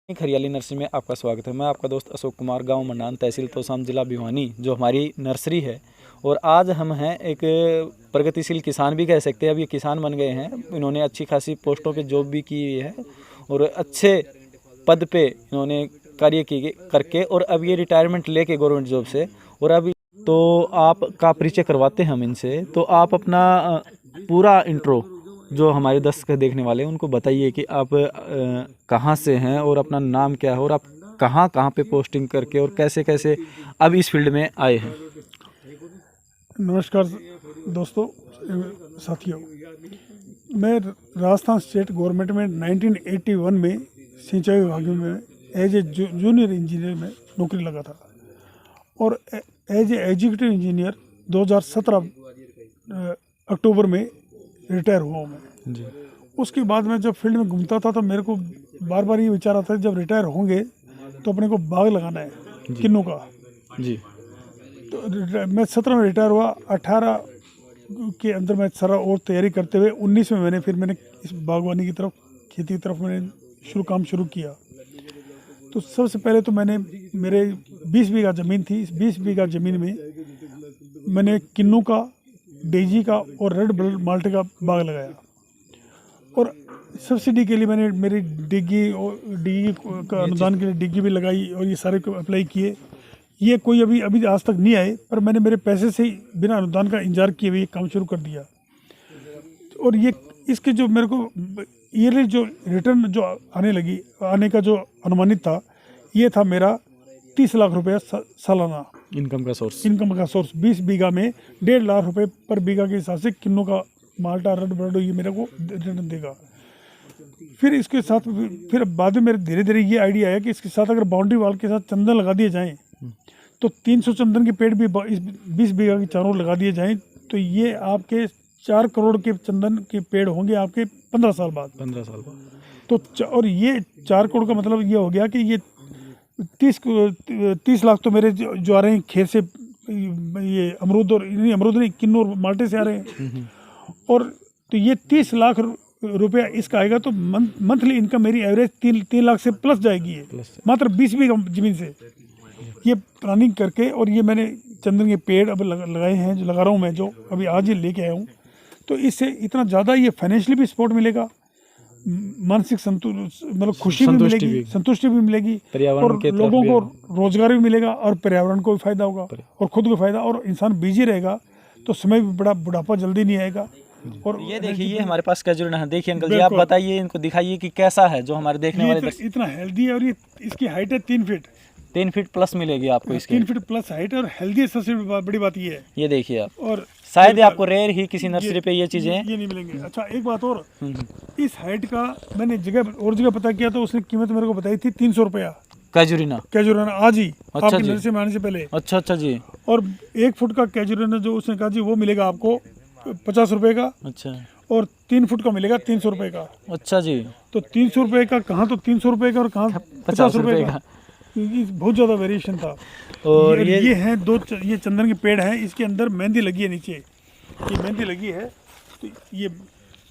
एक हरियाली नर्सरी में आपका स्वागत है। मैं आपका दोस्त अशोक कुमार, गांव मंडान, तहसील तोशाम, जिला भिवानी, जो हमारी नर्सरी है। और आज हम हैं एक प्रगतिशील किसान भी कह सकते हैं। अब ये किसान बन गए हैं। इन्होंने अच्छी खासी पोस्टों पे जॉब भी की है और अच्छे पद पे इन्होंने कार्य किए करके, और अब ये रिटायरमेंट लेके गवर्नमेंट जॉब से, और अभी तो आपका परिचय करवाते हैं हम इनसे। तो आप अपना पूरा इंट्रो जो हमारे दर्शक देखने वाले हैं उनको बताइए कि आप कहाँ से हैं और अपना नाम क्या है, और आप कहाँ कहाँ पे पोस्टिंग करके और कैसे कैसे अब इस फील्ड में आए हैं। नमस्कार दोस्तों, साथियों। मैं राजस्थान स्टेट गवर्नमेंट में 1981 में सिंचाई विभाग में एज ए जूनियर इंजीनियर में नौकरी लगा था, और एज ए एग्जीक्यूटिव इंजीनियर 2017 अक्टूबर में रिटायर हुआ मैं जी। उसके बाद मैं जब फील्ड में घूमता था तो मेरे को बार बार ये विचार आता है, जब रिटायर होंगे तो अपने को बाग लगाना है किन्नू का जी। तो मैं 17 में रिटायर हुआ। 18 के अंदर मैं सारा और तैयारी करते हुए 19 में मैंने इस बागवानी की तरफ, खेती की तरफ मैंने काम शुरू किया। तो सबसे पहले तो मैंने मेरे 20 बीघा ज़मीन थी। इस 20 बीघा ज़मीन में मैंने किन्नू का, डेजी का और रेड ब्लड माल्टे का बाग लगाया। और सब्सिडी के लिए मैंने मेरी डिग्गी का अनुदान के लिए डिग्गी भी लगाई, और ये सारे को अप्लाई किए। ये कोई अभी आज तक नहीं आए, पर मैंने मेरे पैसे से ही बिना अनुदान का इंतजार किए हुए काम शुरू कर दिया। और ये इसके जो मेरे को ईयरली जो रिटर्न जो आने का जो अनुमानित था, ये था मेरा 30 लाख रुपया सालाना इनकम का सोर्स। 20 बीघा में 1.5 लाख रुपए पर बीघा के हिसाब से किन्नू का माल्टा, रेड ब्लड ये मेरे को रिटर्न देगा। फिर इसके साथ फिर बाद में मेरे धीरे धीरे ये आइडिया आया कि इसके साथ अगर बाउंड्री वाल के साथ चंदन लगा दिए जाएं, तो 300 चंदन के पेड़ भी इस 20 बीघा के चारों लगा दिए जाएं, तो ये आपके 4 करोड़ के चंदन के पेड़ होंगे आपके 15 साल बाद। तो और ये 4 करोड़ का मतलब ये हो गया कि ये 30 लाख तो मेरे जो आ रहे हैं खेत से, ये अमरूद नहीं, किन्नू और माल्टे से आ रहे हैं। और तो ये 30 लाख रुपया इसका आएगा, तो मंथली इनकम मेरी एवरेज 3 लाख से प्लस जाएगी मात्र 20 बीघा ज़मीन से। ये प्लानिंग करके, और ये मैंने चंदन के पेड़ अब लगाए हैं, जो लगा रहा हूँ मैं, जो अभी आज ही लेके आया हूँ। तो इससे इतना ज़्यादा ये फाइनेंशियली भी सपोर्ट मिलेगा, मानसिक मतलब खुशी भी मिलेगी, संतुष्टि भी मिलेगी, और लोगों को रोजगार भी मिलेगा, और पर्यावरण को भी फायदा होगा और खुद को फायदा। और इंसान बिजी रहेगा तो समय भी बड़ा बुढ़ापा जल्दी नहीं आएगा। और ये देखिए, ये हमारे पास कैजुरिना है। देखिए अंकल जी, आप बताइए, इनको दिखाइए कि कैसा है जो हमारे देखने वाले इतना हेल्दी है। और ये इसकी हाइट है 3 फीट प्लस मिलेगी आपको इसकी। 3 फीट प्लस हाइट, और हेल्दी सबसे बड़ी बात ये है। ये देखिए आप, और शायद आपको रेयर ही किसी नर्सरी पे ये चीजें ये नहीं मिलेंगे। अच्छा, एक बात और, इस हाइट का मैंने जगह पता किया, तो उसने कीमत मेरे को बताई थी 300 रुपया कैजुरिना आज ही। अच्छा आपकी नर्सरी में आने से पहले। अच्छा जी। और 1 फुट का कैजुरिना जो उसने कहा जी, वो मिलेगा आपको 50 रुपए का। अच्छा। और 3 फुट का मिलेगा 300 रुपए का। अच्छा जी। तो 300 रुपए का कहाँ, तो 300 रुपए का, और कहाँ 50 रुपए का। बहुत ज़्यादा वेरिएशन था। और ये हैं ये चंदन के पेड़ हैं। इसके अंदर मेहंदी लगी है, नीचे ये मेहंदी लगी है। तो ये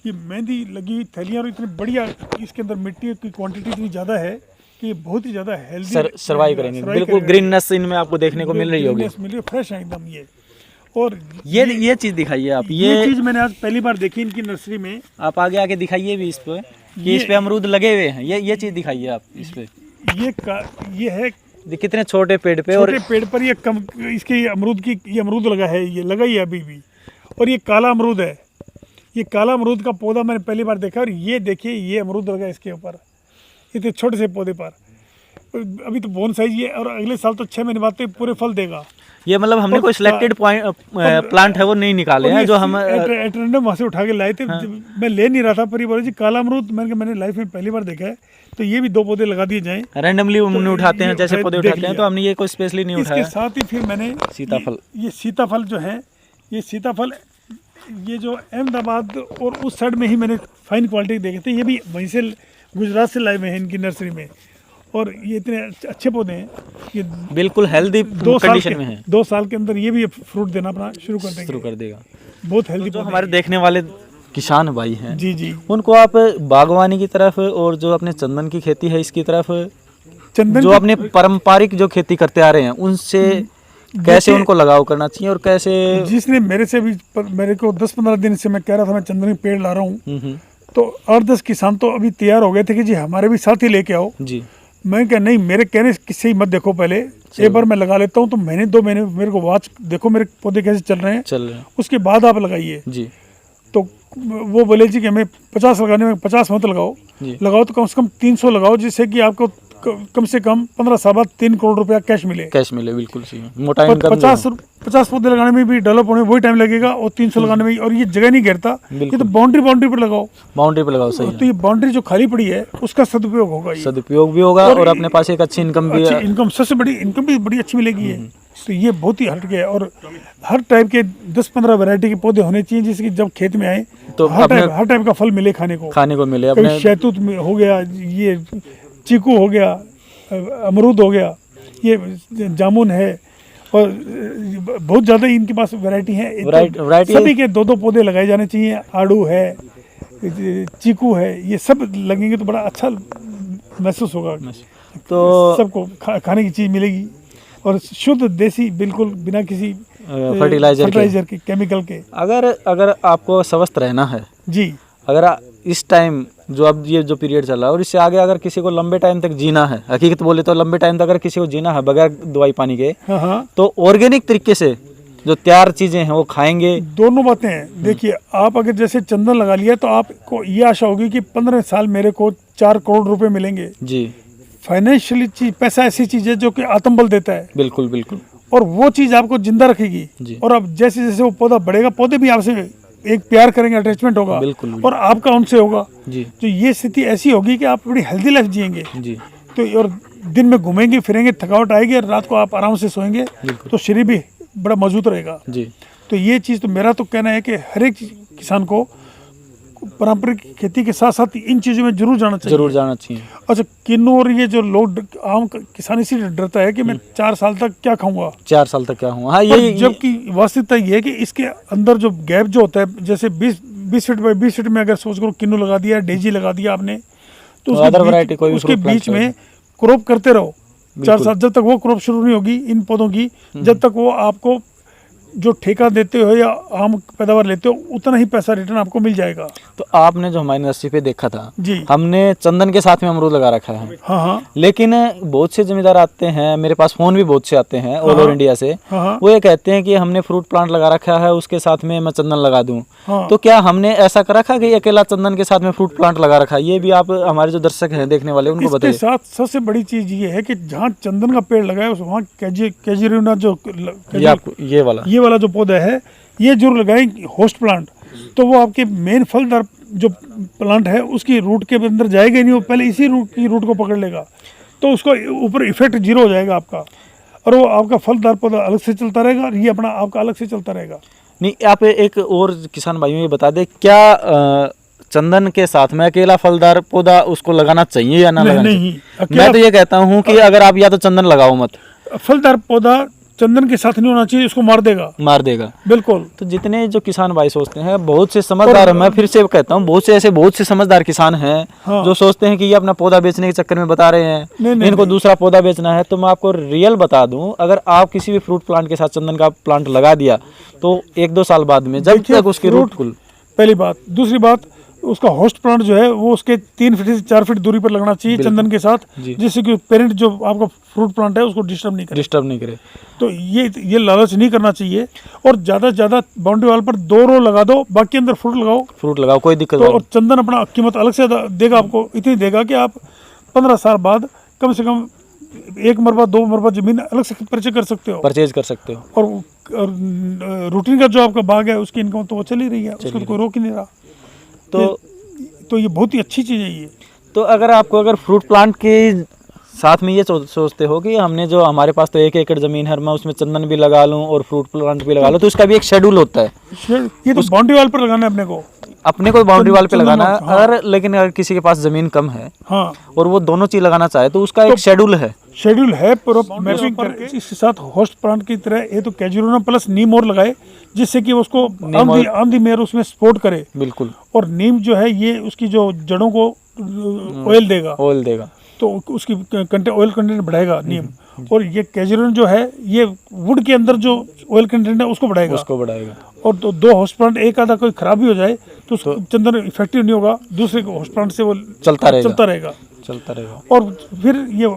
मेहंदी लगी हुई थैलियाँ, और इतनी बढ़िया इसके अंदर मिट्टी की क्वांटिटी इतनी ज़्यादा है कि बहुत ही ज़्यादा हेल्दी सर्वाइव करेंगे। बिल्कुल ग्रीननेस इनमें आपको देखने को मिल रही होगी, फ्रेश है एकदम ये। और ये चीज़ दिखाइए आप। ये चीज़ मैंने आज पहली बार देखी इनकी नर्सरी में। आप आगे दिखाइए भी इस पे कि इस पे अमरूद लगे हुए हैं। ये चीज़ दिखाइए आप इस पे। ये है कितने छोटे पेड़ पे, और पेड़ पर ये इसके अमरूद लगा है, ये लगा ही है अभी भी। और ये काला अमरूद है। ये काला अमरूद का पौधा मैंने पहली बार देखा। और ये देखिए, ये अमरूद लगा इसके ऊपर, इतने छोटे से पौधे पर। अभी तो बोन साइज ये, और अगले साल तो 6 महीने बाद तो पूरे फल देगा। ये मतलब हमने कोई सिलेक्टेड प्लांट है वो नहीं निकाले हैं, जो हम रैंडम वहाँ से उठा के लाए थे। मैं ले नहीं रहा था, पर ये बोले जी काला अमरूद मैंने लाइफ में पहली बार देखा है, तो ये भी 2 पौधे लगा दिए जाएं। रैंडमली हमने उठाते हैं, जैसे पौधे उठाते हैं, तो हमने ये कोई स्पेशली नहीं उठाया। इसके साथ ही फिर मैंने सीताफल जो है, ये सीताफल ये जो अहमदाबाद और उस साइड में ही मैंने फाइन क्वालिटी देखे थे। ये भी वहीं से गुजरात से लाए हुए हैं इनकी नर्सरी में। और ये इतने अच्छे पौधे हैं, ये बिल्कुल हेल्दी कंडीशन में है। 2 साल के अंदर ये भी फ्रूट देना अपना शुरू कर देगा। बहुत हेल्दी। जो हमारे देखने वाले किसान भाई हैं जी, उनको आप बागवानी की तरफ और जो अपने चंदन की खेती है इसकी तरफ चंदन जो की- अपने पारंपरिक जो खेती करते आ रहे हैं उनसे कैसे देखिए, उनको लगाव करना चाहिए और कैसे? जिसने मेरे से भी मेरे को 10-15 दिन से मैं कह रहा था मैं चंदन के पेड़ ला रहा हूँ, हम्म, तो 8-10 किसान तो अभी तैयार हो गए थे कि जी हमारे भी साथ ही लेके आओ। जी मैं क्या, नहीं, मेरे कहने से ही मत देखो, पहले एक बार मैं लगा लेता हूँ, तो महीने 2 महीने मेरे को वॉच देखो मेरे पौधे कैसे चल रहे हैं, चल रहे हैं उसके बाद आप लगाइए। जी तो वो बोले जी कि हमें 50 लगाने में 50 मत लगाओ, जी लगाओ तो कम से कम 300 लगाओ, जिससे कि आपको कम से कम 15 साल बाद 3 करोड़ रुपया कैश मिले। कैश मिले, बिल्कुल सही, मोटा इनकम जो 50 पौधे लगाने में भी डेवलप होने में वही टाइम लगेगा, और 300 लगाने में, और ये जगह नहीं घेरता, ये बिल्कुल। तो बाउंड्री पर लगाओ। बाउंड्री पे लगाओ, सही तो ये बाउंड्री जो खाली पड़ी है उसका सदुपयोग होगा, है। ये सदुपयोग भी होगा और अपने पास एक अच्छी इनकम भी अच्छी है। इनकम, सबसे बड़ी इनकम भी बड़ी अच्छी मिलेगी है। तो ये बहुत ही हटके है, और हर टाइप के 10-15 वैरायटी के पौधे होने चाहिए, जिसकी जब खेत में आए तो तो हर अपने- टाइप का फल मिले खाने को। खाने को मिले कभी अपने। शहतूत में हो गया, ये चीकू हो गया, अमरूद हो गया, ये जामुन है, और बहुत ज़्यादा इनके पास वैरायटी है। वैरायटी सभी के 2-2 पौधे लगाए जाने चाहिए। आड़ू है, चीकू है, ये सब लगेंगे तो बड़ा अच्छा महसूस होगा। तो सबको खाने की चीज़ मिलेगी, और शुद्ध देसी, बिल्कुल बिना किसी फर्टिलाइजर के, केमिकल के। अगर आपको स्वस्थ रहना है, जी, अगर इस टाइम जो अब ये जो पीरियड चल रहा है और इससे आगे अगर किसी को लंबे टाइम तक जीना है, हकीकत बोले तो लंबे टाइम तक अगर किसी को जीना है बगैर दवाई पानी के, हाँ हाँ, तो ऑर्गेनिक तरीके से जो तैयार चीजें हैं वो खाएंगे। दोनों बातें हैं। देखिए, आप अगर जैसे चंदन लगा लिया तो आपको ये आशा होगी कि 15 साल मेरे को 4 करोड़ रुपए मिलेंगे। जी फाइनेंशियली चीज, पैसा ऐसी चीज है जो कि आत्मबल देता है, बिल्कुल बिल्कुल और वो चीज आपको जिंदा रखेगी। जी। और अब जैसे जैसे वो पौधा बढ़ेगा, पौधे भी आपसे एक प्यार करेंगे, अटैचमेंट होगा, बिल्कुल, और आपका उनसे होगा। जी तो ये स्थिति ऐसी होगी कि आप बड़ी हेल्दी लाइफ जिएंगे। जी तो और दिन में घूमेंगे फिरेंगे, थकावट आएगी, और रात को आप आराम से सोएंगे, तो शरीर भी बड़ा मजबूत रहेगा। जी तो ये चीज़ तो मेरा तो कहना है कि हर एक किसान को पारंपरिक खेती के साथ साथ इन चीज़ों में जरूर जाना चाहिए। जरूर जाना चाहिए। अच्छा, किन्नू और ये जो लोग आम किसान इसीलिए डरता है कि मैं 4 साल तक क्या खाऊंगा, 4 साल तक क्या हुआ। हाँ, पर ये जबकि वास्तविकता ये है कि इसके अंदर जो गैप जो होता है, जैसे 20 फीट बाई 20 फीट में अगर सोच करो किन्नू लगा दिया, डेजी लगा दिया आपने, तो अदर वैरायटी कोई भी उसके fruit plant बीच में क्रॉप करते रहो 4 साल, जब तक वो क्रॉप शुरू नहीं होगी इन पौधों की, जब तक वो आपको जो ठेका देते हो या आम पैदावार लेते हो, उतना ही पैसा रिटर्न आपको मिल जाएगा। तो आपने जो हमारी नर्सरी पे देखा था, जी, हमने चंदन के साथ में अमरूद लगा रखा है। हाँ हाँ लेकिन बहुत से जमींदार आते हैं, मेरे पास फोन भी बहुत से आते हैं ऑल ओवर इंडिया से, हाँ हाँ वो ये कहते हैं कि हमने फ्रूट प्लांट लगा रखा है, उसके साथ में मैं चंदन लगा दूं। हाँ। तो क्या हमने ऐसा कर रखा कि अकेला चंदन के साथ में फ्रूट प्लांट लगा रखा है? ये भी आप हमारे जो दर्शक हैं देखने वाले उनको इसके बताइए। साथ सबसे बड़ी चीज ये है कि जहाँ चंदन का पेड़ लगा है वहाँ कैजुरिना जो ये वाला जो पौधा है, ये जरूर लगाएं होस्ट प्लांट। तो वो आपके मेन फलदार जो प्लांट है उसकी रूट के अंदर जाएगा ही नहीं, वो पहले इसी रूट को पकड़ लेगा, तो उसको ऊपर इफेक्ट 0 हो जाएगा आपका, और वो आपका फलदार पौधा अलग से चलता रहेगा, और ये अपना आपका अलग से चलता रहेगा। नहीं, आप एक और किसान भाइयों ये बता दें, क्या चंदन के साथ में अकेला फलदार पौधा उसको लगाना चाहिए या ना लगाना नहीं, चाहिए? मैं तो ये कहता हूँ कि अगर आप या तो चंदन लगाओ मत, फलदार पौधा चंदन के साथ नहीं होना चाहिए, उसको मार देगा। बिल्कुल। तो जितने जो किसान भाई सोचते हैं, बहुत से समझदार, मैं फिर से कहता हूँ, बहुत से समझदार किसान हैं हाँ। जो सोचते हैं कि ये अपना पौधा बेचने के चक्कर में बता रहे हैं, नहीं, इनको दूसरा पौधा बेचना है। तो मैं आपको रियल बता दूं, अगर आप किसी भी फ्रूट प्लांट के साथ चंदन का प्लांट लगा दिया तो 1-2 साल बाद में जब तक उसकी रूट कुल, पहली बात, दूसरी बात, उसका होस्ट प्लांट जो है वो उसके 3 फीट से 4 फीट दूरी पर लगना चाहिए चंदन के साथ, जिससे कि पेरेंट जो आपका फ्रूट प्लांट है उसको डिस्टर्ब नहीं करे। तो ये लालच नहीं करना चाहिए, और ज़्यादा से ज़्यादा बाउंड्री वाल पर 2 रो लगा दो, बाकी अंदर फ्रूट लगाओ, कोई दिक्कत तो। नहीं। और चंदन अपना कीमत अलग से देगा आपको, इतनी देगा कि आप 15 साल बाद कम से कम 1 मरबा 2 मरबा जमीन अलग से परचेज कर सकते हो। और रूटीन का जो आपका बाग है उसकी इनकम तो वो चल ही रही है, उसको तो कोई रोक ही नहीं रहा। तो ये बहुत ही अच्छी चीज़ है ये। तो अगर फ्रूट प्लांट के साथ में ये सोचते हो कि हमने जो हमारे पास तो 1 एकड़ जमीन है, मैं उसमें चंदन भी लगा लूं और फ्रूट प्लांट भी लगा लूं, तो उसका भी एक शेड्यूल होता है। ये तो बाउंड्री वाल पर लगाना है अपने को बाउंड्री वाल पे लगाना है। हाँ। लेकिन अगर किसी के पास जमीन कम है, हाँ, और वो दोनों चीज लगाना चाहे तो उसका एक शेड्यूल है। मैपिंग इसके साथ होस्ट प्लांट की तरह ये तो कैजुरिना प्लस नीम और लगाए, जिससे कि उसको आंधी मेयर उसमें सपोर्ट करे। बिल्कुल। और नीम जो है ये उसकी जो जड़ों को ऑयल देगा। तो उसकी कंटेंट ऑयल कंटेंट बढ़ाएगा नीम। और ये कैजुरन जो है ये वुड के अंदर जो ऑयल कंटेंट है उसको बढ़ाएगा। और दो हाउस प्लांट एक आधा कोई खराब भी हो जाए तो चंदन इफेक्टिव नहीं होगा, दूसरे हाउस प्लांट से वो चलता रहेगा। और फिर ये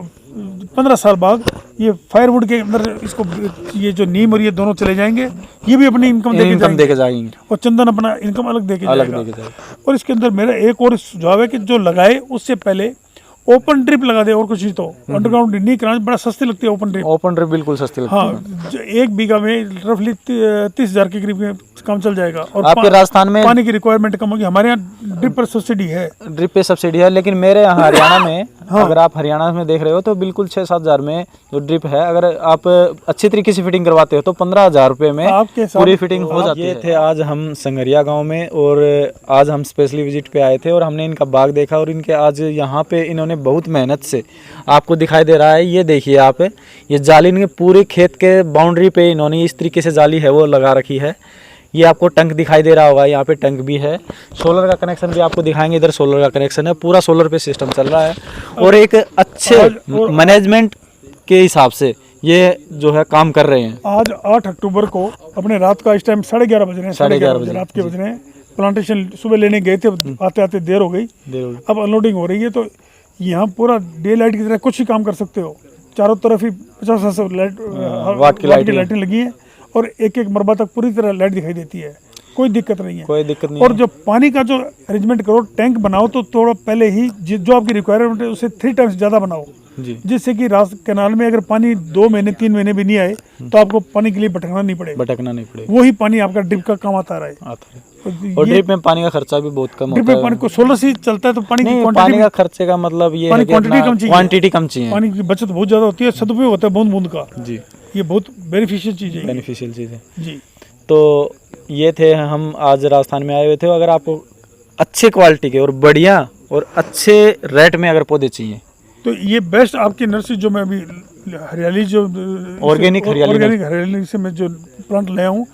15 साल बाद ये फायरवुड के अंदर इसको ये जो नीम और ये दोनों चले जाएंगे, ये भी अपनी इनकम देके जाएंगे और चंदन अपना इनकम अलग देके जाएगा। और इसके अंदर मेरा एक और सुझाव है कि जो लगाए उससे पहले ओपन ड्रिप लगा दे, और कुछ नहीं तो अंडरग्राउंड नहीं कराना। बड़ा सस्ती लगती है ओपन ड्रिप बिल्कुल सस्ती लगती है। हाँ, 1 बीघा में रफली 30,000 के करीब में काम चल जाएगा। और आपके राजस्थान में पानी की रिक्वायरमेंट कम होगी। हमारे यहाँ ड्रिप पर सब्सिडी है, लेकिन मेरे यहाँ हरियाणा में अगर आप हरियाणा में देख रहे हो तो बिल्कुल 6-7 हज़ार में जो ड्रिप है, अगर आप अच्छी तरीके से फिटिंग करवाते हो तो 15,000 रुपये में पूरी फिटिंग हो जाती है। ये थे आज हम संगरिया गाँव में, और आज हम स्पेशली विजिट पे आए थे और हमने इनका बाग देखा। और इनके आज यहाँ पे इन्होंने बहुत मेहनत से, आपको दिखाई दे रहा है, ये देखिए आप, ये जाली इनके पूरे खेत के बाउंड्री पे इन्होंने इस तरीके से जाली है वो लगा रखी है। ये आपको टंक दिखाई दे रहा होगा, यहाँ पे टंक भी है। सोलर का कनेक्शन भी आपको दिखाएंगे, इधर सोलर का कनेक्शन है, पूरा सोलर पे सिस्टम चल रहा है। और एक अच्छे मैनेजमेंट के हिसाब से ये जो है काम कर रहे हैं। आज 8 अक्टूबर को अपने रात का इस टाइम 11:30 बज रहे हैं, 11:30 बजे रात के बज रहे हैं। प्लांटेशन सुबह लेने गए थे, आते आते देर हो गई, अब अनलोडिंग हो रही है। तो यहाँ पूरा डे लाइट की तरह कुछ ही काम कर सकते हो। चारों तरफ ही 50 वाट की लाइटें लगी हैं और एक मरबा तक पूरी तरह लाइट दिखाई देती है, कोई दिक्कत नहीं है। और जो पानी का जो अरेंजमेंट करो, टैंक बनाओ तो थोड़ा पहले ही जो आपकी रिक्वायरमेंट है उससे 3 टाइम्स ज़्यादा बनाओ, जिससे कि कैनाल में अगर पानी 2 महीने 3 महीने भी नहीं आए तो आपको पानी के लिए भटकना नहीं पड़े। वही पानी आपका ड्रिप का काम आता रहे। और ड्रिप में पानी का खर्चा भी बहुत कम होता है। पानी को 16 से चलता है तो पानी का खर्चे का मतलब ये है कि क्वांटिटी कम चाहिए, पानी की बचत बहुत ज्यादा होती है, सदुपयोग होता है बूंद बूंद का जी। ये बहुत बेनिफिशियल चीज है जी। तो ये थे हम आज राजस्थान में आए हुए थे। अगर आपको अच्छे क्वालिटी के और बढ़िया और अच्छे रेट में अगर पौधे चाहिए तो ये बेस्ट आपकी नर्सरी जो मैं अभी हरियाली जो ऑर्गेनिक हरियाली से मैं जो प्लांट लाया हूँ,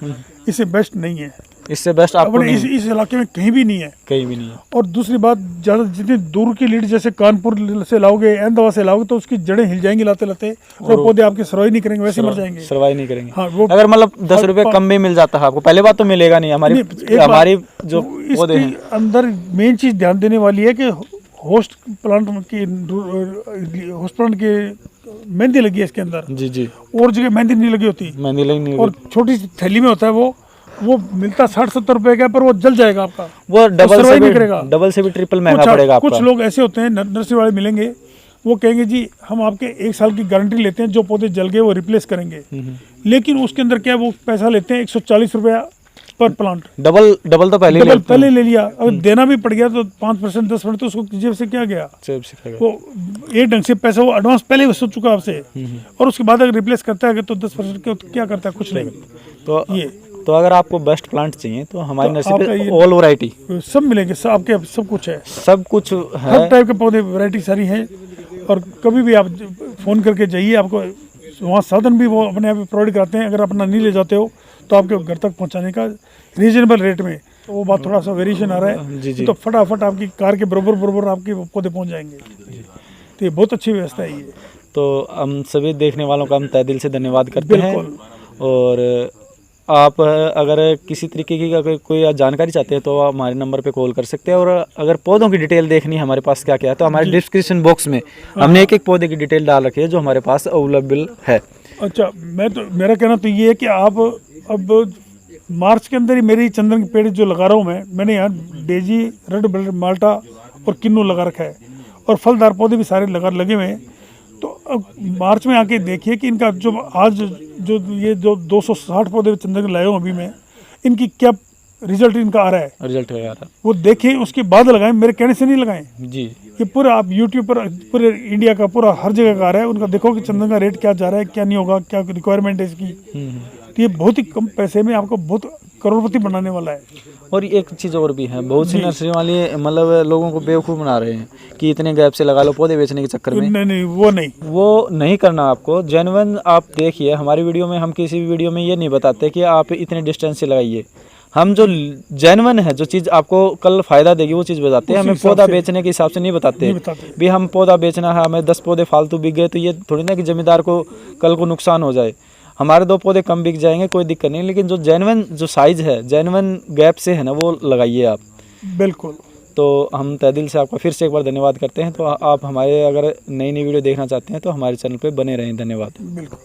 इससे बेस्ट नहीं है। इससे बेस्ट आपको इस इलाके में कहीं भी नहीं है। और दूसरी बात, ज़्यादा जितनी दूर की लीड जैसे कानपुर से लाओगे, अहमदाबाद से लाओगे तो उसकी जड़ें हिल जाएंगी लाते और पौधे आपके सर्वाइव नहीं करेंगे, वैसे मर जाएंगे, सर्वाइव नहीं करेंगे। हाँ, वो अगर मतलब 10 रुपए कम भी मिल जाता है आपको, पहले बात तो मिलेगा नहीं। हमारी जो पौधे हैं अंदर मेन चीज़ ध्यान देने वाली है कि होस्ट प्लांट की मेहंदी लगी है इसके अंदर जी। और जगह मेहंदी नहीं लगी होती, और छोटी सी थैली में होता है वो मिलता 60-70 रुपए का, पर वो जल जाएगा आपका, वो डबल से भी ट्रिपल महंगा पड़ेगा आपका। कुछ लोग ऐसे होते हैं नर्सरी वाले मिलेंगे, वो कहेंगे जी हम आपके 1 साल की गारंटी लेते हैं, जो पौधे जल गए वो रिप्लेस करेंगे, लेकिन उसके अंदर क्या वो पैसा लेते हैं 140 रुपया पर प्लांट। डबल तो पहले ले लिया। अगर देना भी पड़ गया तो 5% 10% तो उसको जेब से क्या गया, वो एक ढंग से पैसा वो एडवांस पहले ही वसूल चुका आपसे, और उसके बाद अगर रिप्लेस करता है तो 10% क्या करता है, कुछ नहीं। तो अगर आपको बेस्ट प्लांट चाहिए तो हमारी नर्सरी पे ऑल वैरायटी सब मिलेंगे, आपके सब कुछ है, हर टाइप के पौधे वैरायटी सारी है। और कभी भी आप फ़ोन करके जाइए, आपको वहाँ साधन भी वो अपने आप प्रोवाइड कराते हैं। अगर अपना नहीं ले जाते हो तो आपके घर तक पहुँचाने का रीजनेबल रेट में, तो वो बात थोड़ा सा वेरिएशन आ रहा है जी। तो फटाफट आपकी कार के बरोबर आपके पौधे पहुँच जाएंगे। तो ये बहुत अच्छी व्यवस्था है ये। तो हम सभी देखने वालों का हम तहे दिल से धन्यवाद करते हैं। और आप अगर किसी तरीके की अगर कोई जानकारी चाहते हैं तो आप हमारे नंबर पे कॉल कर सकते हैं। और अगर पौधों की डिटेल देखनी है हमारे पास क्या क्या है, तो हमारे डिस्क्रिप्शन बॉक्स में हमने एक पौधे की डिटेल डाल रखी है जो हमारे पास अवेलेबल है। अच्छा, मेरा कहना तो ये है कि आप अब मार्च के अंदर ही मेरी चंदन के पेड़ जो लगा रहा हूँ मैंने यहाँ डेजी, रेड ब्लड माल्टा और किन्नू लगा रखा है, और फलदार पौधे भी सारे लगे हुए हैं। तो अब मार्च में आके देखिए कि इनका जो आज जो ये जो 260 पौधे चंदन के लाए हूँ अभी मैं, इनकी क्या रिजल्ट इनका आ रहा है, वो देखें, उसके बाद लगाएं, मेरे कहने से नहीं लगाएं जी। ये पूरा आप यूट्यूब पर पूरे इंडिया का पूरा हर जगह का आ रहा है, उनका देखो कि चंदन का रेट क्या जा रहा है, क्या नहीं होगा, क्या रिक्वायरमेंट है इसकी। तो ये बहुत ही कम पैसे में आपको बहुत करोड़पति बनाने वाला है। और एक चीज़ और भी है, बहुत सी नर्सरी वाले मतलब लोगों को बेवकूफ़ बना रहे हैं कि इतने गैप से लगा लो पौधे बेचने के चक्कर में। नहीं, वो नहीं करना आपको। जेन्युइन आप देखिए, हमारी वीडियो में हम किसी भी वीडियो में ये नहीं बताते कि आप इतने डिस्टेंस से लगाइए। हम जो जेन्युइन है, जो चीज़ आपको कल फायदा देगी वो चीज़ बताते हैं, उसी हमें हिसाब पौधा से बेचने के हिसाब से नहीं बताते। नहीं बताते। भी हम पौधा बेचना है, हमें 10 पौधे फालतू बिक गए तो ये थोड़ी ना कि जमींदार को कल को नुकसान हो जाए। हमारे 2 पौधे कम बिक जाएंगे, कोई दिक्कत नहीं, लेकिन जो जेन्युइन जो साइज़ है, जेन्युइन गैप से है ना, वो लगाइए आप। बिल्कुल। तो हम तहे दिल से आपका फिर से एक बार धन्यवाद करते हैं। तो आप हमारे अगर नई वीडियो देखना चाहते हैं तो हमारे चैनल पे बने रहें। धन्यवाद। बिल्कुल।